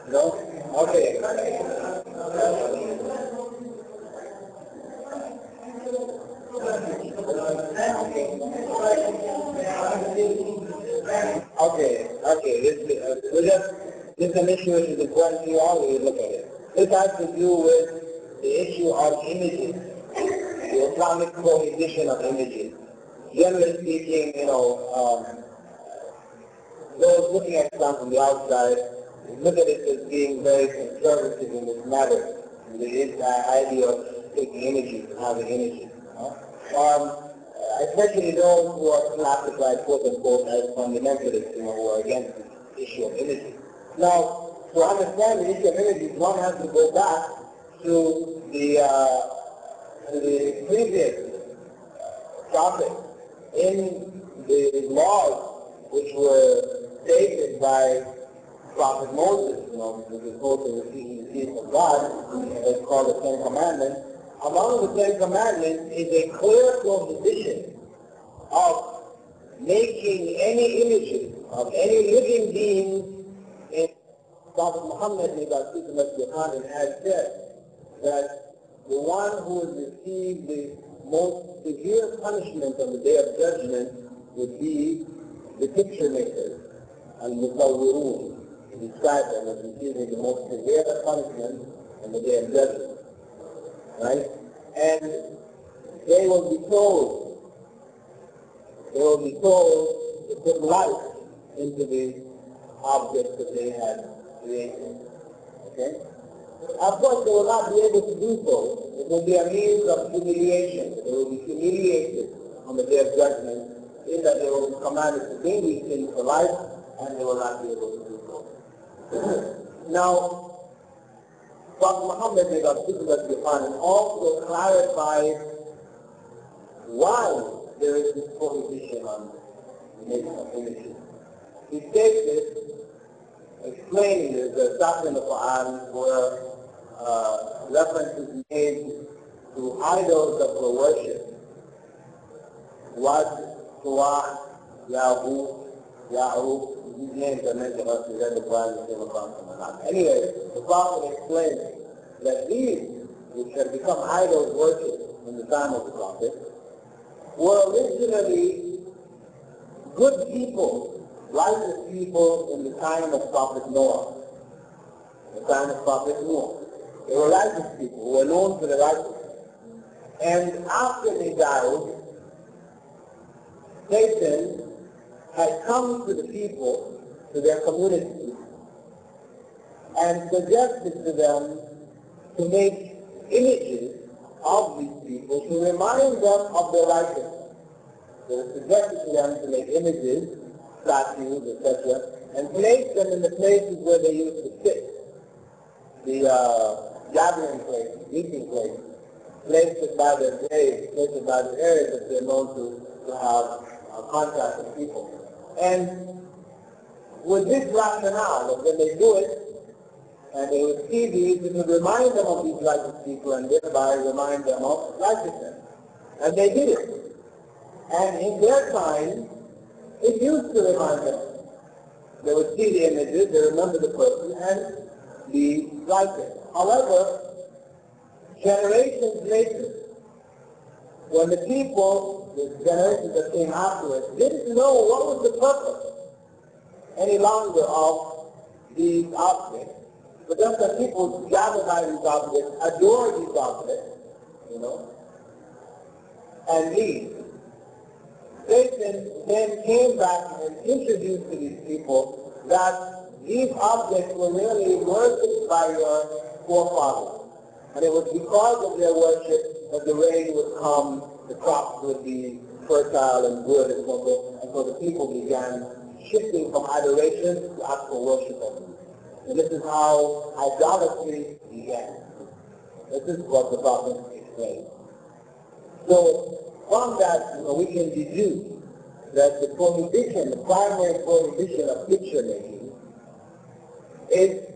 No? Okay. This is an issue which is important to you all when you look at it. This has to do with the issue of images, the Islamic prohibition of images. Generally speaking, those looking at Islam from the outside look at it as being very conservative in this matter. There is the idea of taking images and having images. Especially those who are classified, quote unquote, as fundamentalists, who are against the issue of images. Now, to understand the issue of images, one has to go back to the previous topic in the laws which were stated by Prophet Moses, which is quoted in the feast of God. It's called the Ten Commandments. Among the Ten Commandments is a clear prohibition of making any images of any living being. In Prophet Muhammad has said that the one who would receive the most severe punishment on the Day of Judgment would be the picture makers, al-musawwirun. He described them as receiving the most severe punishment on the Day of Judgment. Right? And they will be told to put life into the objects that they had created. Okay? Of course, they will not be able to do so. It will be a means of humiliation. They will be humiliated on the Day of Judgment in that they will be commanded to bring these things to life, and they will not be able to do so. Now, Prophet Muhammad also clarified why there is this prohibition on the making of images. He states this, explaining this, there's a in the Quran where reference is made to idols of the worship. Wad, Suwa, Yahoo, these names are mentioned us in the Quran, came across them or not. Anyway, the Prophet explains that these, which had become idols worship in the time of the Prophet, were originally good people, righteous people in the time of Prophet Noah. The time of Prophet Noah. They were righteous people who were known for their righteousness. And after they died, Satan had come to the people, to their community, and suggested to them to make images of these people to remind them of their righteousness. They suggested to them to make images, statues, etc., and place them in the places where they used to sit. The gathering places, meeting places, places by their graves, places by the areas that they're known to have contact with people. And with this rationale, that when they do it, and they would see these, it would remind them of these righteous people and thereby remind them of righteousness. And they did it. And in their time, it used to remind them. They would see the images, they remember the person, and be righteous. However, generations later, when the people, the generations that came afterwards, didn't know what was the purpose any longer of these objects, but just that people gather by these objects, adore these objects, and leave. Satan then came back and introduced to these people that these objects were really worshipped by your forefathers. And it was because of their worship that the rain would come, the crops would be fertile and good and so forth. And so the people began shifting from adoration to actual worship of them. And this is how idolatry began. This is what the Prophet explained. So from that, we can deduce that the prohibition, the primary prohibition of picture making is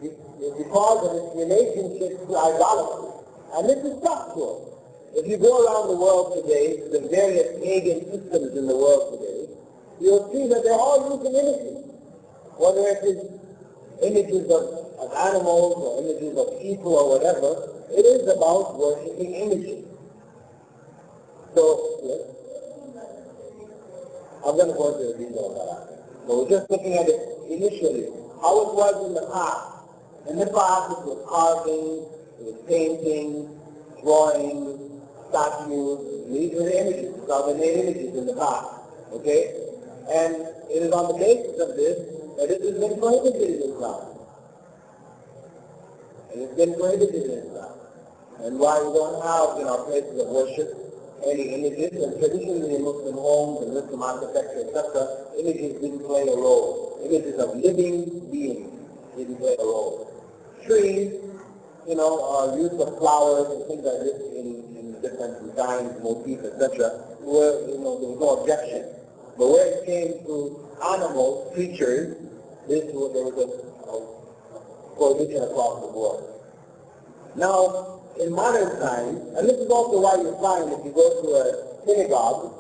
because of its relationship to idolatry. And this is structural. If you go around the world today, the various pagan systems in the world today, you'll see that they're all using images. whether it is images of animals or images of people or whatever, it is about worshiping images. So, yes, I'm going to go into the details of that. So we're just looking at it initially, how it was in the past. In the past, it was carving, it was painting, drawing, statues. These were the images, the main images in the past. Okay? And it is on the basis of this that it has been prohibited in Islam. It has been prohibited in Islam. And why we don't have in our places of worship any images, and traditionally in Muslim homes and Muslim architecture, etc., images didn't play a role. Images of living beings didn't play a role. Trees, use of flowers and things like this in different designs, motifs, etc., where, there was no objection. But when it came to animals, creatures, there was a prohibition across the board. Now, in modern times, and this is also why you find if you go to a synagogue,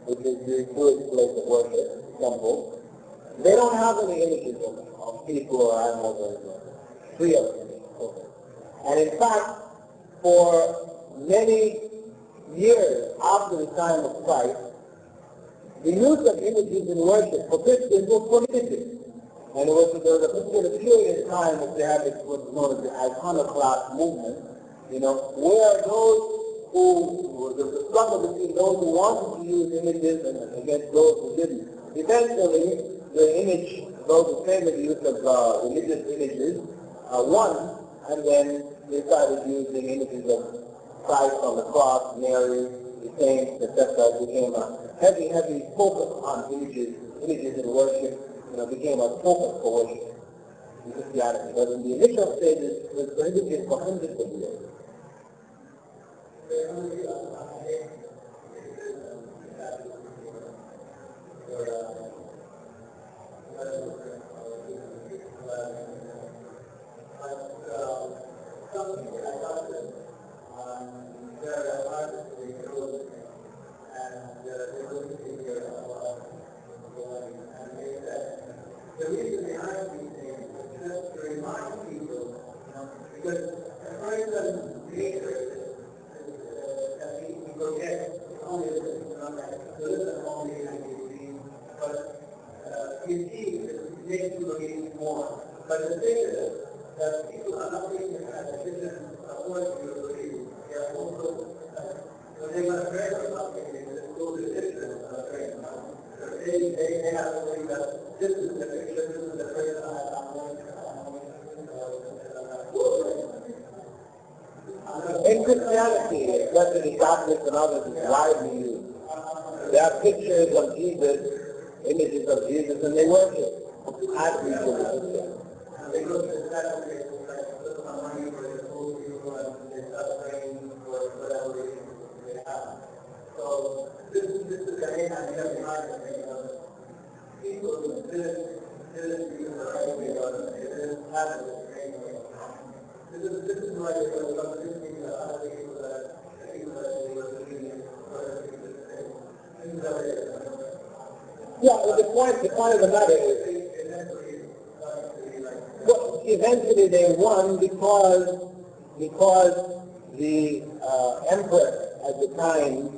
which is the Jewish place of worship, temple, they don't have any images of people or animals or anything. Free of them. And in fact, for many years after the time of Christ, the use of images in worship for Christians was prohibited. And there was a particular period of time that they had what's known as the iconoclast movement, where those the struggle between those who wanted to use images and against those who didn't. Eventually, the image, those who favored the use of religious images, won, and then they started using images of Christ on the cross, Mary, the saints, etc. It became a heavy focus on images in worship. Became a focus for worship in Christianity. But in the initial stages, it was prohibited for hundreds of years. The reason behind these things is just to remind people, because a person nature that we forget only the only but you see it makes you believe more. But the thing is that people are not taking a decision of what you believe. They are also when they want to pray for something, they just go to the distance of praying. They have to believe that this is the picture, this is the person I'm going to. In Christianity, especially Catholics and others, is widely used. There are pictures of Jesus, images of Jesus, and they worship as people in They go to the sacrifice, like put some money for the poor people and they start praying for whatever reason they have. So this is the main idea behind it. People who didn't use the right way or they didn't have it the same way. This is why they were listening to other people that they were doing Yeah, well, the point of the matter is, well, eventually they won because the emperor at the time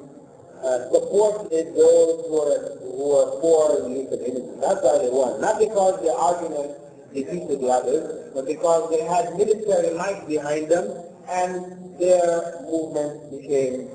supported those who were for the use of images. That's why they won. Not because their argument defeated the others, but because they had military might behind them, and their movement became.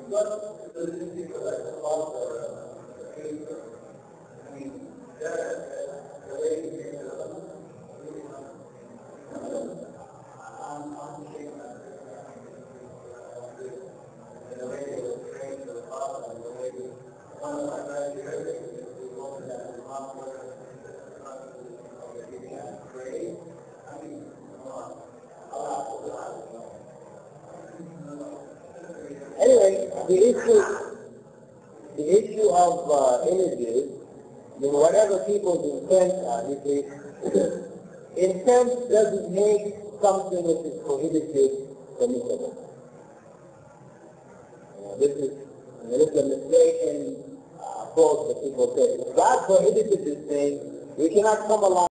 Anyway, the issue of images, whatever people's intent are, you see, intent doesn't make something which is prohibited permissible. This is a mistaken approach that people take. If God prohibited this thing, We cannot come along